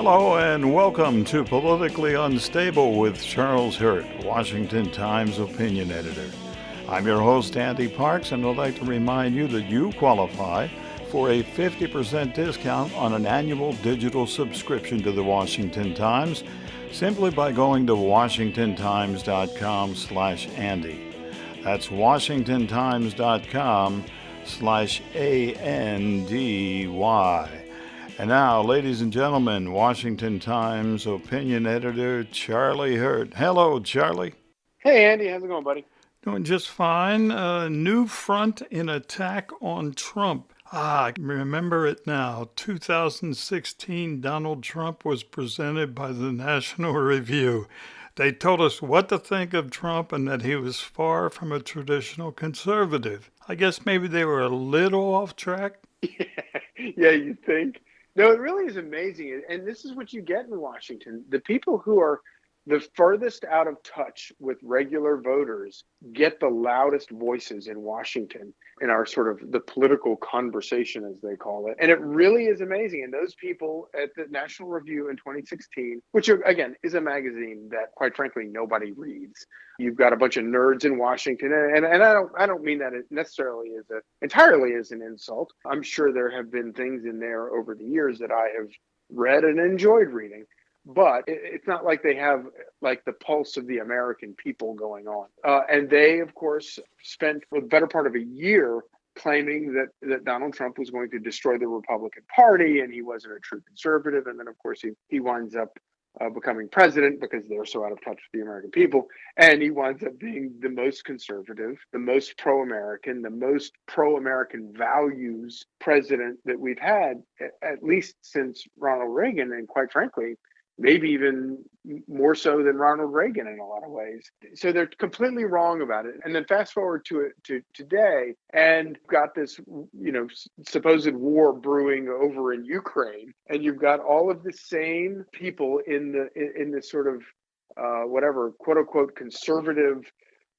Hello and welcome to Politically Unstable with Charles Hurt, Washington Times opinion editor. I'm your host, Andy Parks, and would like to remind you that you qualify for a 50% discount on an annual digital subscription to the Washington Times simply by going to washingtontimes.com/Andy. That's washingtontimes.com/ANDY. And now, ladies and gentlemen, Washington Times opinion editor Charlie Hurt. Hello, Charlie. Hey, Andy. How's it going, buddy? Doing just fine. New front in attack on Trump. I remember it now. 2016, Donald Trump was presented by the National Review. They told us what to think of Trump and that he was far from a traditional conservative. I guess maybe they were a little off track. Yeah, you think? No, it really is amazing. And this is what you get in Washington. The people who are the furthest out of touch with regular voters get the loudest voices in Washington in our sort of the political conversation, as they call it. And it really is amazing. And those people at the National Review in 2016, which again is a magazine that quite frankly nobody reads. You've got a bunch of nerds in Washington, and I don't mean that it necessarily is entirely as an insult. I'm sure there have been things in there over the years that I have read and enjoyed reading. But it's not like they have like the pulse of the American people going on. And they, of course, spent the better part of a year claiming that Donald Trump was going to destroy the Republican Party and he wasn't a true conservative. And then, of course, he winds up becoming president because they're so out of touch with the American people. And he winds up being the most conservative, the most pro-American, the most pro-American values president that we've had, at least since Ronald Reagan. And quite frankly, maybe even more so than Ronald Reagan in a lot of ways. So they're completely wrong about it. And then fast forward to today, and got this, supposed war brewing over in Ukraine, and you've got all of the same people in this sort of whatever quote unquote conservative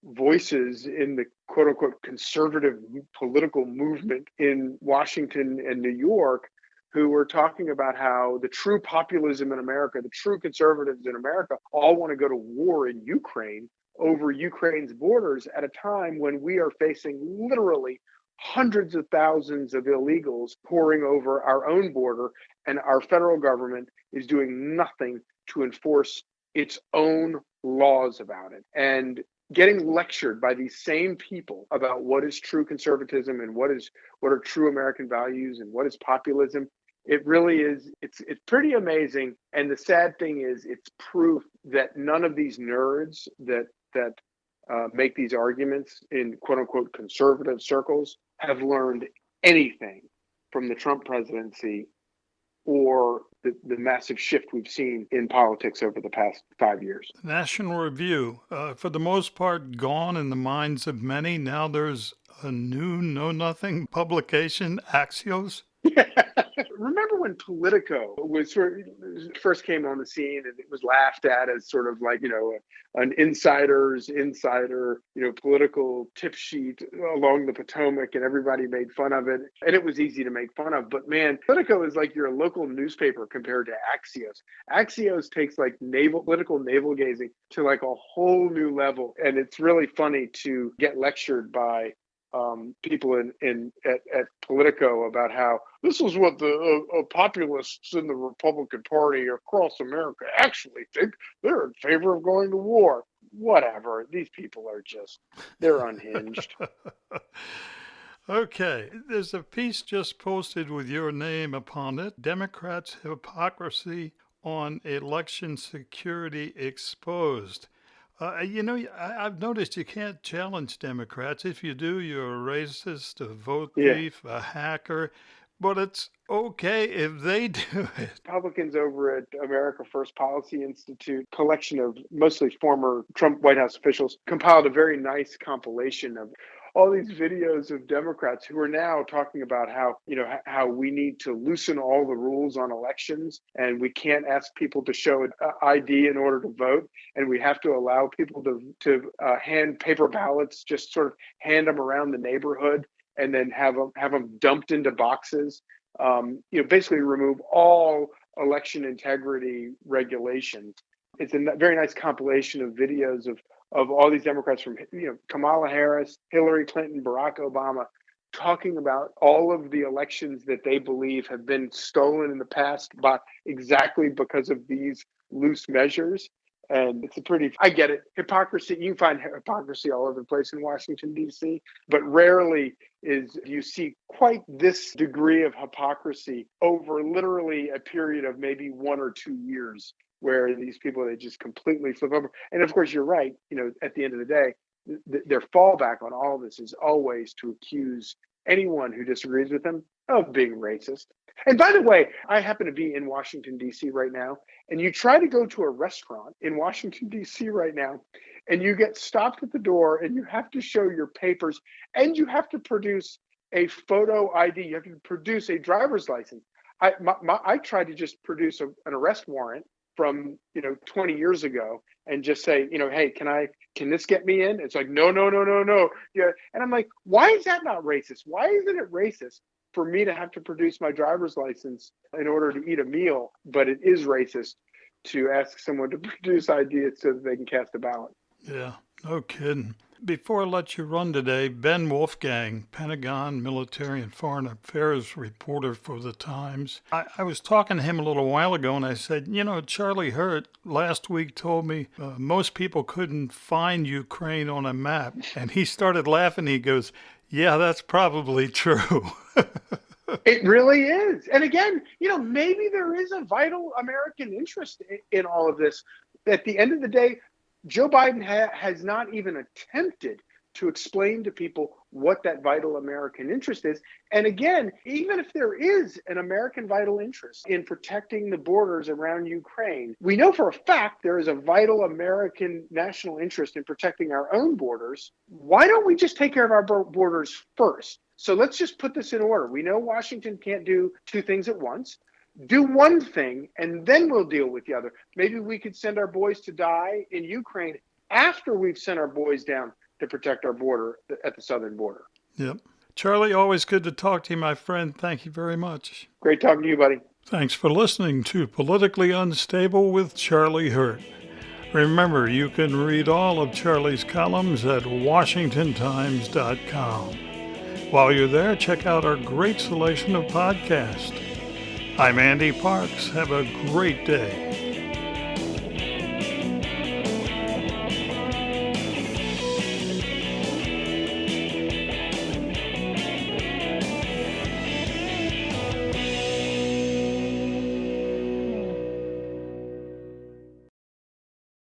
voices in the quote unquote conservative political movement in Washington and New York, who were talking about how the true populism in America, the true conservatives in America, all want to go to war in Ukraine over Ukraine's borders at a time when we are facing literally hundreds of thousands of illegals pouring over our own border, and our federal government is doing nothing to enforce its own laws about it. And getting lectured by these same people about what is true conservatism and what are true American values and what is populism. It really is. It's pretty amazing. And the sad thing is, it's proof that none of these nerds that make these arguments in quote unquote conservative circles have learned anything from the Trump presidency or the massive shift we've seen in politics over the past 5 years. National Review, for the most part, gone in the minds of many. Now there's a new know-nothing publication, Axios. Remember when Politico first came on the scene, and it was laughed at as sort of like, an insider's insider, political tip sheet along the Potomac, and everybody made fun of it. And it was easy to make fun of. But man, Politico is like your local newspaper compared to Axios. Axios takes like political navel gazing to like a whole new level. And it's really funny to get lectured by people at Politico about how this is what the populists in the Republican Party across America actually think. They're in favor of going to war. Whatever. These people are they're unhinged. Okay, there's a piece just posted with your name upon it. Democrats' hypocrisy on election security exposed. I've noticed you can't challenge Democrats. If you do, you're a racist, a vote thief, a hacker. But it's okay if they do it. Republicans over at America First Policy Institute, collection of mostly former Trump White House officials, compiled a very nice compilation of all these videos of Democrats who are now talking about how we need to loosen all the rules on elections, and we can't ask people to show an ID in order to vote, and we have to allow people to hand paper ballots, just sort of hand them around the neighborhood, and then have them dumped into boxes. Basically remove all election integrity regulations. It's a very nice compilation of videos of all these Democrats from Kamala Harris, Hillary Clinton, Barack Obama, talking about all of the elections that they believe have been stolen in the past, but exactly because of these loose measures. And it's I get it. Hypocrisy, you can find hypocrisy all over the place in Washington, D.C., but rarely you see quite this degree of hypocrisy over literally a period of maybe 1 or 2 years, where these people, they just completely flip over. And of course, you're right. At the end of the day, their fallback on all of this is always to accuse anyone who disagrees with them of being racist. And by the way, I happen to be in Washington, D.C. right now, and you try to go to a restaurant in Washington, D.C. right now, and you get stopped at the door, and you have to show your papers, and you have to produce a photo ID. You have to produce a driver's license. I tried to just produce an arrest warrant from 20 years ago and just say, hey, can this get me in? It's like, no. Yeah. And I'm like, why is that not racist? Why isn't it racist for me to have to produce my driver's license in order to eat a meal? But it is racist to ask someone to produce ID so that they can cast a ballot. Yeah, no kidding. Before I let you run today, Ben Wolfgang, Pentagon Military and Foreign Affairs reporter for the Times. I was talking to him a little while ago, and I said, Charlie Hurt last week told me most people couldn't find Ukraine on a map. And he started laughing. He goes, yeah, that's probably true. It really is. And again, maybe there is a vital American interest in all of this. At the end of the day, Joe Biden has not even attempted to explain to people what that vital American interest is. And again, even if there is an American vital interest in protecting the borders around Ukraine, we know for a fact there is a vital American national interest in protecting our own borders. Why don't we just take care of our borders first? So let's just put this in order. We know Washington can't do two things at once. Do one thing, and then we'll deal with the other. Maybe we could send our boys to die in Ukraine after we've sent our boys down to protect our border at the southern border. Yep. Charlie, always good to talk to you, my friend. Thank you very much. Great talking to you, buddy. Thanks for listening to Politically Unstable with Charlie Hurt. Remember, you can read all of Charlie's columns at WashingtonTimes.com. While you're there, check out our great selection of podcasts. I'm Andy Parks. Have a great day.